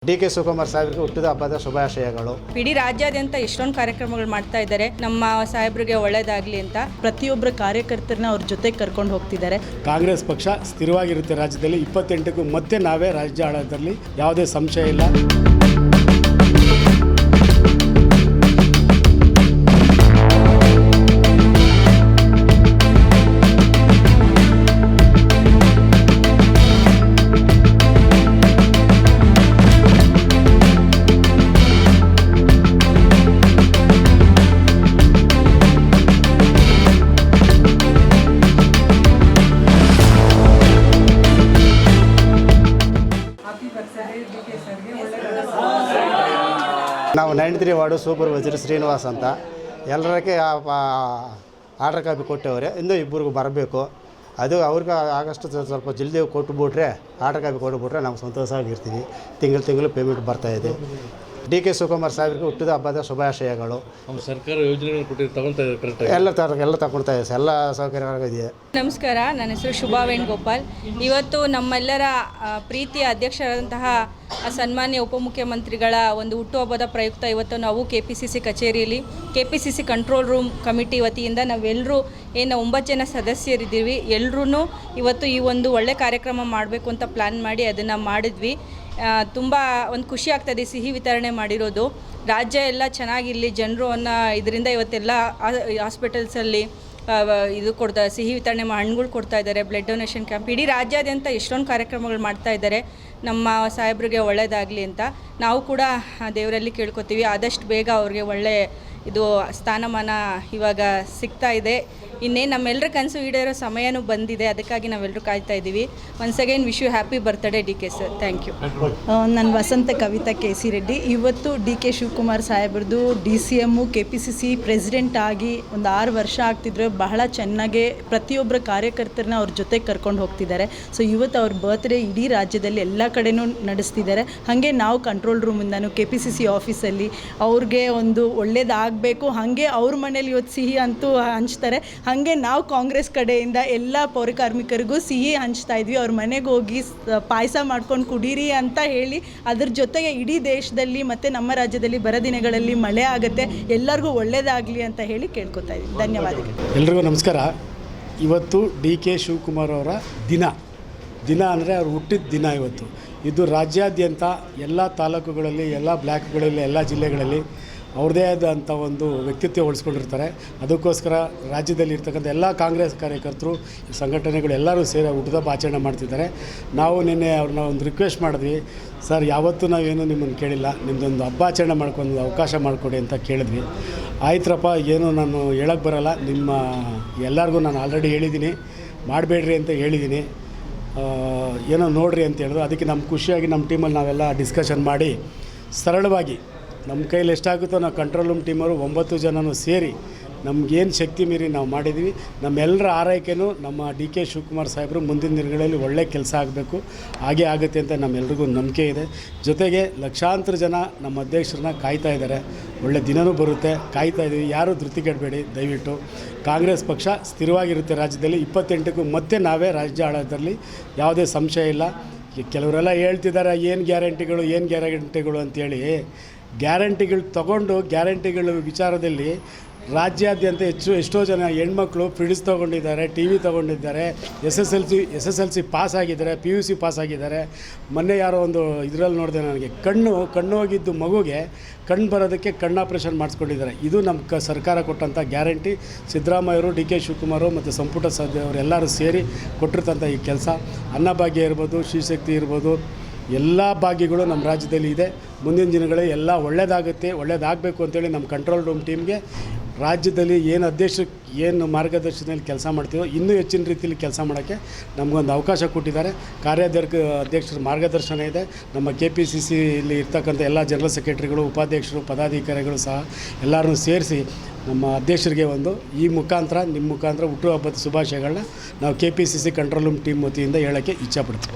ಡಿ.ಕೆ. ಶಿವಕುಮಾರ್ ಸಾಹೇಬರಿಗೆ ಹುಟ್ಟಿದ ಹಬ್ಬದ ಶುಭಾಶಯಗಳು. ಇಡೀ ರಾಜ್ಯಾದ್ಯಂತ ಎಷ್ಟೊಂದು ಕಾರ್ಯಕ್ರಮಗಳು ಮಾಡ್ತಾ ಇದ್ದಾರೆ. ನಮ್ಮ ಸಾಹೇಬರಿಗೆ ಒಳ್ಳೇದಾಗಲಿ ಅಂತ ಪ್ರತಿಯೊಬ್ಬರ ಕಾರ್ಯಕರ್ತರನ್ನ ಅವ್ರ ಜೊತೆ ಕರ್ಕೊಂಡು ಹೋಗ್ತಿದ್ದಾರೆ. ಕಾಂಗ್ರೆಸ್ ಪಕ್ಷ ಸ್ಥಿರವಾಗಿರುತ್ತೆ ರಾಜ್ಯದಲ್ಲಿ. 28ಕ್ಕೂ ಮತ್ತೆ ನಾವೇ ರಾಜ್ಯ ಆಡೋದ್ರಲ್ಲಿ ಯಾವುದೇ ಸಂಶಯ ಇಲ್ಲ. ನಾವು 93 ವಾರ್ಡು ಸೂಪರ್ವೈಸರ್ ಶ್ರೀನಿವಾಸ್ ಅಂತ ಎಲ್ಲರಿಗೆ ಆರ್ಡರ್ ಕಾಪಿ ಕೊಟ್ಟವ್ರೆ. ಇನ್ನೂ ಇಬ್ಬರಿಗೂ ಬರಬೇಕು. ಅದು ಅವ್ರಿಗೆ ಆಗಷ್ಟು ಸ್ವಲ್ಪ ಜಲ್ದಿ ಕೊಟ್ಟುಬಿಟ್ರೆ, ಆರ್ಡರ್ ಕಾಪಿ ಕೊಟ್ಟುಬಿಟ್ರೆ ನಾವು ಸಂತೋಷವಾಗಿರ್ತೀವಿ. ತಿಂಗಳು ಪೇಮೆಂಟ್ ಬರ್ತಾಯಿದೆ. ಡಿ.ಕೆ. ಶಿವಕುಮಾರ್ ಸಾಹೇಬರಿಗೆ ಹುಟ್ಟಿದ ಹಬ್ಬದ ಶುಭಾಶಯಗಳು. ಸರ್ಕಾರ ಯೋಜನೆಗಳನ್ನು ಕೊಟ್ಟು ತಗೊಳ್ತಾ ಇದ್ದಾರೆ ಕರೆಕ್ಟಾಗಿ ಎಲ್ಲ ತಗೊಳ್ತಾ ಇದೆ. ಎಲ್ಲ ಸೌಕರ್ಯಗಳಿದೆ. ನಮಸ್ಕಾರ, ನನ್ನ ಹೆಸರು ಶುಭಾ ವೇಣುಗೋಪಾಲ್. ಇವತ್ತು ನಮ್ಮೆಲ್ಲರ ಪ್ರೀತಿಯ ಅಧ್ಯಕ್ಷರಾದಂತಹ ಸನ್ಮಾನ್ಯ ಉಪಮುಖ್ಯಮಂತ್ರಿಗಳ ಒಂದು ಹುಟ್ಟುಹಬ್ಬದ ಪ್ರಯುಕ್ತ ಇವತ್ತು ನಾವು KPCC ಕಚೇರಿಯಲ್ಲಿ KPCC ಕಂಟ್ರೋಲ್ ರೂಮ್ ಕಮಿಟಿ ವತಿಯಿಂದ ನಾವೆಲ್ಲರೂ ಏನು 9 ಜನ ಸದಸ್ಯರಿದ್ದೀವಿ. ಎಲ್ಲರೂ ಇವತ್ತು ಈ ಒಂದು ಒಳ್ಳೆ ಕಾರ್ಯಕ್ರಮ ಮಾಡಬೇಕು ಅಂತ ಪ್ಲ್ಯಾನ್ ಮಾಡಿ ಅದನ್ನು ಮಾಡಿದ್ವಿ. ತುಂಬ ಒಂದು ಖುಷಿ ಆಗ್ತದೆ ಸಿಹಿ ವಿತರಣೆ ಮಾಡಿರೋದು. ರಾಜ್ಯ ಎಲ್ಲ ಚೆನ್ನಾಗಿರಲಿ, ಜನರು ಇದರಿಂದ ಇವತ್ತೆಲ್ಲ ಹಾಸ್ಪಿಟಲ್ಸಲ್ಲಿ ಇದು ಸಿಹಿ ವಿತರಣೆ ಹಣ್ಣುಗಳು ಕೊಡ್ತಾ ಇದ್ದಾರೆ. ಬ್ಲಡ್ ಡೊನೇಷನ್ ಕ್ಯಾಂಪ್ ಇಡೀ ರಾಜ್ಯಾದ್ಯಂತ ಎಷ್ಟೊಂದು ಕಾರ್ಯಕ್ರಮಗಳು ಮಾಡ್ತಾ ಇದ್ದಾರೆ. ನಮ್ಮ ಸಾಹೇಬ್ರಿಗೆ ಒಳ್ಳೆಯದಾಗಲಿ ಅಂತ ನಾವು ಕೂಡ ದೇವರಲ್ಲಿ ಕೇಳ್ಕೊತೀವಿ. ಆದಷ್ಟು ಬೇಗ ಅವ್ರಿಗೆ ಒಳ್ಳೆ ಇದು ಸ್ಥಾನಮಾನ ಇವಾಗ ಸಿಗ್ತಾ ಇದೆ. ಇನ್ನೇನು ನಮ್ಮೆಲ್ಲರ ಕನಸು ಈಡೇರೋ ಸಮಯನೂ ಬಂದಿದೆ. ಅದಕ್ಕಾಗಿ ನಾವೆಲ್ಲರೂ ಕಾಯ್ತಾ ಇದ್ದೀವಿ. Once again wish you happy birthday DK. Sir. Thank you. ನನ್ನ ವಸಂತ ಕವಿತಾ ಕೆ.ಸಿ. ರೆಡ್ಡಿ. ಇವತ್ತು ಡಿ.ಕೆ. ಶಿವಕುಮಾರ್ ಸಾಹೇಬ್ರದ್ದು DCM KPCC ಪ್ರೆಸಿಡೆಂಟ್ ಆಗಿ ಒಂದು 6 ವರ್ಷ ಆಗ್ತಿದ್ರು. ಬಹಳ ಚೆನ್ನಾಗಿ ಪ್ರತಿಯೊಬ್ಬರ ಕಾರ್ಯಕರ್ತರನ್ನ ಅವ್ರ ಜೊತೆ ಕರ್ಕೊಂಡು ಹೋಗ್ತಿದ್ದಾರೆ. ಸೊ ಇವತ್ತು ಅವ್ರ ಬರ್ತ್ಡೇ ಇಡೀ ರಾಜ್ಯದಲ್ಲಿ ಎಲ್ಲ ಕಡೆನೂ ನಡೆಸ್ತಿದ್ದಾರೆ. ಹಾಗೆ ನಾವು ಕಂಟ್ರೋಲ್ ರೂಮಿಂದನೂ KPCC ಆಫೀಸಲ್ಲಿ ಅವ್ರಿಗೆ ಒಂದು ಒಳ್ಳೇದಾಗಬೇಕು. ಹಾಗೆ ಅವ್ರ ಮನೇಲಿ ಇವತ್ತು ಸಿಹಿ ಅಂತೂ ಹಂಚ್ತಾರೆ. ಹಾಗೆ ನಾವು ಕಾಂಗ್ರೆಸ್ ಕಡೆಯಿಂದ ಎಲ್ಲ ಪೌರಕಾರ್ಮಿಕರಿಗೂ ಸಿಹಿ ಹಂಚ್ತಾ ಇದ್ವಿ. ಅವ್ರ ಮನೆಗೆ ಹೋಗಿ ಪಾಯಸ ಮಾಡ್ಕೊಂಡು ಕುಡೀರಿ ಅಂತ ಹೇಳಿ, ಅದ್ರ ಜೊತೆಗೆ ಇಡೀ ದೇಶದಲ್ಲಿ ಮತ್ತು ನಮ್ಮ ರಾಜ್ಯದಲ್ಲಿ ಬರೋ ದಿನಗಳಲ್ಲಿ ಮಳೆ ಆಗುತ್ತೆ, ಎಲ್ಲರಿಗೂ ಒಳ್ಳೆಯದಾಗಲಿ ಅಂತ ಹೇಳಿ ಕೇಳ್ಕೊತಾ ಇದ್ದೀವಿ. ಧನ್ಯವಾದಗಳು. ಎಲ್ರಿಗೂ ನಮಸ್ಕಾರ. ಇವತ್ತು ಡಿ.ಕೆ. ಶಿವಕುಮಾರ್ ಅವರ ದಿನ ಅಂದರೆ ಅವ್ರು ಹುಟ್ಟಿದ ದಿನ ಇವತ್ತು. ಇದು ರಾಜ್ಯಾದ್ಯಂತ ಎಲ್ಲ ತಾಲೂಕುಗಳಲ್ಲಿ, ಎಲ್ಲ ಬ್ಲಾಕ್ಗಳಲ್ಲಿ, ಎಲ್ಲ ಜಿಲ್ಲೆಗಳಲ್ಲಿ ಅವ್ರದ್ದೇ ಆದಂಥ ಒಂದು ವ್ಯಕ್ತಿತ್ವ ಉಳಿಸ್ಕೊಂಡಿರ್ತಾರೆ. ಅದಕ್ಕೋಸ್ಕರ ರಾಜ್ಯದಲ್ಲಿ ಇರ್ತಕ್ಕಂಥ ಎಲ್ಲ ಕಾಂಗ್ರೆಸ್ ಕಾರ್ಯಕರ್ತರು, ಸಂಘಟನೆಗಳು ಎಲ್ಲರೂ ಸೇರಿ ಹುಟ್ಟುಹಬ್ಬ ಆಚರಣೆ ಮಾಡ್ತಿದ್ದಾರೆ. ನಾವು ನಿನ್ನೆ ಅವ್ರನ್ನ ಒಂದು ರಿಕ್ವೆಸ್ಟ್ ಮಾಡಿದ್ವಿ, ಸರ್ ಯಾವತ್ತೂ ನಾವೇನು ನಿಮ್ಮನ್ನು ಕೇಳಿಲ್ಲ, ನಿಮ್ಮದೊಂದು ಹಬ್ಬ ಆಚರಣೆ ಮಾಡ್ಕೊಂಡು ಅವಕಾಶ ಮಾಡಿಕೊಡಿ ಅಂತ ಕೇಳಿದ್ವಿ. ಆಯ್ತರಪ್ಪ, ಏನು ನಾನು ಹೇಳೋಕ್ಕೆ ಬರೋಲ್ಲ, ನಿಮ್ಮ ಎಲ್ಲರಿಗೂ ನಾನು ಆಲ್ರೆಡಿ ಹೇಳಿದ್ದೀನಿ, ಮಾಡಬೇಡ್ರಿ ಅಂತ ಹೇಳಿದ್ದೀನಿ, ಏನೋ ನೋಡ್ರಿ ಅಂತ ಹೇಳಿದ್ರು. ಅದಕ್ಕೆ ನಮ್ಮ ಖುಷಿಯಾಗಿ ನಮ್ಮ ಟೀಮಲ್ಲಿ ನಾವೆಲ್ಲ ಡಿಸ್ಕಷನ್ ಮಾಡಿ ಸರಳವಾಗಿ ನಮ್ಮ ಕೈಲಿ ಎಷ್ಟಾಗುತ್ತೋ ನಾವು ಕಂಟ್ರೋಲ್ ರೂಮ್ ಟೀಮವರು 9 ಜನನೂ ಸೇರಿ ನಮಗೇನು ಶಕ್ತಿ ಮೀರಿ ನಾವು ಮಾಡಿದ್ದೀವಿ. ನಮ್ಮೆಲ್ಲರ ಆರೈಕೆಯೂ ನಮ್ಮ ಡಿ.ಕೆ. ಶಿವಕುಮಾರ್ ಸಾಹೇಬರು ಮುಂದಿನ ದಿನಗಳಲ್ಲಿ ಒಳ್ಳೆ ಕೆಲಸ ಆಗಬೇಕು, ಹಾಗೇ ಆಗುತ್ತೆ ಅಂತ ನಮ್ಮೆಲ್ರಿಗೂ ನಂಬಿಕೆ ಇದೆ. ಜೊತೆಗೆ ಲಕ್ಷಾಂತರ ಜನ ನಮ್ಮ ಅಧ್ಯಕ್ಷರನ್ನ ಕಾಯ್ತಾ ಇದ್ದಾರೆ. ಒಳ್ಳೆ ದಿನವೂ ಬರುತ್ತೆ, ಕಾಯ್ತಾ ಇದ್ದೀವಿ. ಯಾರೂ ಧೃತಿಗೆಡಬೇಡಿ ದಯವಿಟ್ಟು. ಕಾಂಗ್ರೆಸ್ ಪಕ್ಷ ಸ್ಥಿರವಾಗಿರುತ್ತೆ ರಾಜ್ಯದಲ್ಲಿ. 28ಕ್ಕೂ ಮತ್ತೆ ನಾವೇ ರಾಜ್ಯ ಆಡೋದ್ರಲ್ಲಿ ಯಾವುದೇ ಸಂಶಯ ಇಲ್ಲ. ಕೆಲವರೆಲ್ಲ ಹೇಳ್ತಿದ್ದಾರೆ ಏನು ಗ್ಯಾರಂಟಿಗಳು ಅಂತೇಳಿ. ಗ್ಯಾರಂಟಿಗಳು ತಗೊಂಡು ಗ್ಯಾರಂಟಿಗಳ ವಿಚಾರದಲ್ಲಿ ರಾಜ್ಯಾದ್ಯಂತ ಎಷ್ಟೋ ಜನ ಹೆಣ್ಮಕ್ಳು ಫ್ರಿಡ್ಜ್ ತೊಗೊಂಡಿದ್ದಾರೆ, TV ತೊಗೊಂಡಿದ್ದಾರೆ, SSLC ಪಾಸ್ ಆಗಿದ್ದಾರೆ, PUC ಪಾಸ್ ಆಗಿದ್ದಾರೆ. ಮೊನ್ನೆ ಯಾರೋ ಒಂದು ಇದರಲ್ಲಿ ನೋಡಿದೆ, ನನಗೆ ಕಣ್ಣು ಹೋಗಿದ್ದು ಮಗುಗೆ ಕಣ್ಣು ಬರೋದಕ್ಕೆ ಕಣ್ಣು ಆಪ್ರೇಷನ್ ಮಾಡಿಸ್ಕೊಂಡಿದ್ದಾರೆ. ಇದು ನಮ್ಮ ಸರ್ಕಾರ ಕೊಟ್ಟಂಥ ಗ್ಯಾರಂಟಿ. ಸಿದ್ದರಾಮಯ್ಯವರು, ಡಿ.ಕೆ. ಶಿವಕುಮಾರು ಮತ್ತು ಸಂಪುಟ ಸಭೆಯವರು ಎಲ್ಲರೂ ಸೇರಿ ಕೊಟ್ಟಿರ್ತಂಥ ಈ ಕೆಲಸ. ಅನ್ನಭಾಗ್ಯ ಇರ್ಬೋದು, ಶ್ರೀಶಕ್ತಿ ಇರ್ಬೋದು, ಎಲ್ಲ ಭಾಗ್ಯಗಳು ನಮ್ಮ ರಾಜ್ಯದಲ್ಲಿ ಇದೆ. ಮುಂದಿನ ದಿನಗಳಲ್ಲಿ ಎಲ್ಲ ಒಳ್ಳೆಯದಾಗಬೇಕು ಅಂತೇಳಿ ನಮ್ಮ ಕಂಟ್ರೋಲ್ ರೂಮ್ ಟೀಮ್ಗೆ ರಾಜ್ಯದಲ್ಲಿ ಏನು ಮಾರ್ಗದರ್ಶನದಲ್ಲಿ ಕೆಲಸ ಮಾಡ್ತೀವೋ ಇನ್ನೂ ಹೆಚ್ಚಿನ ರೀತಿಯಲ್ಲಿ ಕೆಲಸ ಮಾಡೋಕ್ಕೆ ನಮಗೊಂದು ಅವಕಾಶ ಕೊಟ್ಟಿದ್ದಾರೆ. ಅಧ್ಯಕ್ಷರ ಮಾರ್ಗದರ್ಶನ ಇದೆ. ನಮ್ಮ KPCC ಇಲ್ಲಿ ಇರ್ತಕ್ಕಂಥ ಎಲ್ಲ ಜನರಲ್ ಸೆಕ್ರೆಟರಿಗಳು, ಉಪಾಧ್ಯಕ್ಷರು, ಪದಾಧಿಕಾರಿಗಳು ಸಹ ಎಲ್ಲರನ್ನೂ ಸೇರಿಸಿ ನಮ್ಮ ಅಧ್ಯಕ್ಷರಿಗೆ ನಿಮ್ಮ ಮುಖಾಂತರ ಹುಟ್ಟುಹಬ್ಬದ ಶುಭಾಶಯಗಳನ್ನ ನಾವು KPCC ಕಂಟ್ರೋಲ್ ರೂಮ್ ಟೀಮ್ ವತಿಯಿಂದ ಹೇಳೋಕ್ಕೆ ಇಚ್ಛಪಡ್ತೀವಿ.